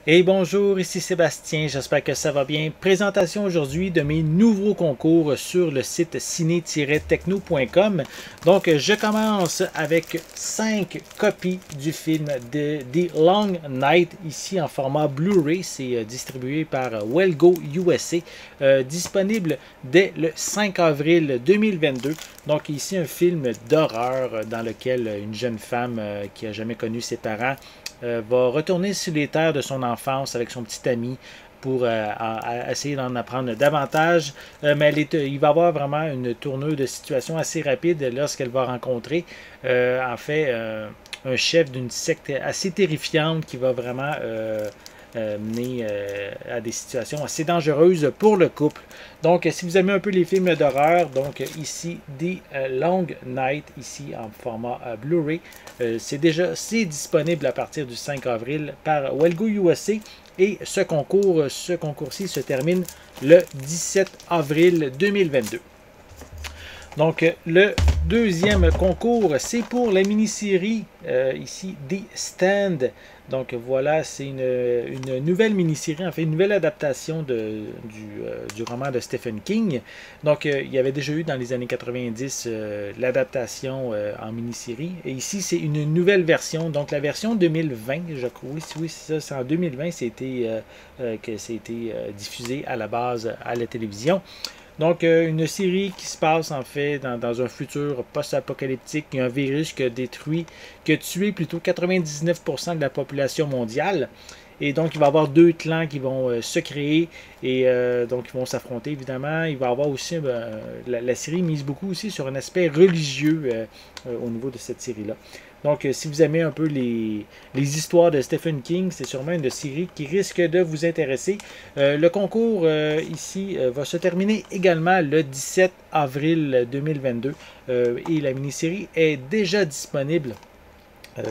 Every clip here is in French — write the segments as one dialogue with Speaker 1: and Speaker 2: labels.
Speaker 1: Et bonjour, ici Sébastien, j'espère que ça va bien. Présentation aujourd'hui de mes nouveaux concours sur le site ciné-techno.com. Donc, je commence avec 5 copies du film de The Long Night, ici en format Blu-ray. C'est distribué par Wellgo USA, disponible dès le 5 avril 2022. Donc, ici un film d'horreur dans lequel une jeune femme qui n'a jamais connu ses parents va retourner sur les terres de son enfance avec son petit ami pour essayer d'en apprendre davantage. Mais il va y avoir vraiment une tournure de situation assez rapide lorsqu'elle va rencontrer, un chef d'une secte assez terrifiante qui va vraiment mener à des situations assez dangereuses pour le couple. Donc, si vous aimez un peu les films d'horreur, donc ici, The Long Night, ici en format Blu-ray, c'est disponible à partir du 5 avril par Wellgo USA. Et ce concours-ci se termine le 17 avril 2022. Donc, le deuxième concours, c'est pour la mini-série, ici, The Stand. Donc, voilà, c'est une nouvelle mini-série, en fait, une nouvelle adaptation du roman de Stephen King. Donc, il y avait déjà eu dans les années 90 l'adaptation en mini-série. Et ici, c'est une nouvelle version. Donc, la version 2020, je crois, oui, c'est ça, c'est en 2020 que c'était diffusé à la base à la télévision. Donc, une série qui se passe en fait dans un futur post-apocalyptique. Il y a un virus qui a tué plutôt 99% de la population mondiale. Et donc, il va y avoir deux clans qui vont se créer et donc ils vont s'affronter évidemment. Il va y avoir aussi, la série mise beaucoup aussi sur un aspect religieux au niveau de cette série-là. Donc, si vous aimez un peu les histoires de Stephen King, c'est sûrement une série qui risque de vous intéresser. Le concours ici va se terminer également le 17 avril 2022 et la mini-série est déjà disponible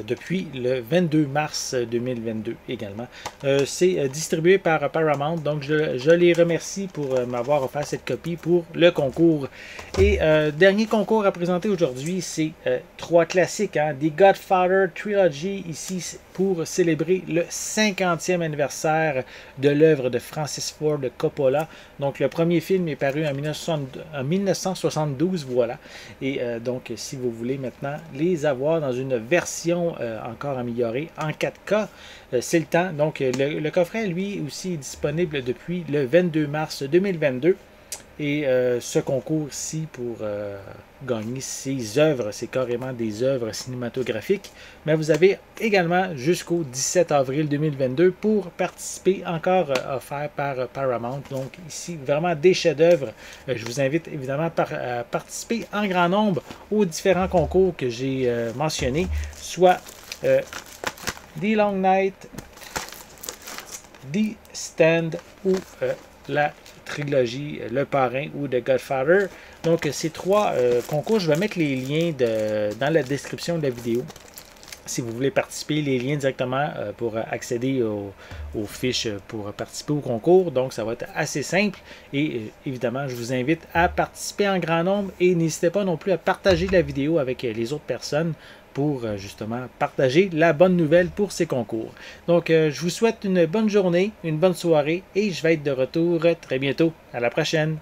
Speaker 1: depuis le 22 mars 2022 également. C'est distribué par Paramount, donc je les remercie pour m'avoir offert cette copie pour le concours. Et dernier concours à présenter aujourd'hui, c'est trois classiques, hein, The Godfather Trilogy, ici pour célébrer le 50e anniversaire de l'œuvre de Francis Ford Coppola. Donc le premier film est paru en 1972, voilà. Et donc si vous voulez maintenant les avoir dans une version encore améliorée en 4K, c'est le temps. Donc le coffret, lui aussi, est disponible depuis le 22 mars 2022. Et ce concours-ci pour gagner ces œuvres, c'est carrément des œuvres cinématographiques. Mais vous avez également jusqu'au 17 avril 2022 pour participer, encore offert par Paramount. Donc ici, vraiment des chefs-d'œuvre. Je vous invite évidemment à participer en grand nombre aux différents concours que j'ai mentionnés, soit The Long Night, The Stand ou la trilogie Le Parrain ou The Godfather. Donc, ces trois concours, je vais mettre les liens dans la description de la vidéo. Si vous voulez participer, les liens directement pour accéder aux fiches pour participer au concours. Donc, ça va être assez simple. Et évidemment, je vous invite à participer en grand nombre et n'hésitez pas non plus à partager la vidéo avec les autres personnes pour justement partager la bonne nouvelle pour ces concours. Donc, je vous souhaite une bonne journée, une bonne soirée et je vais être de retour très bientôt. À la prochaine!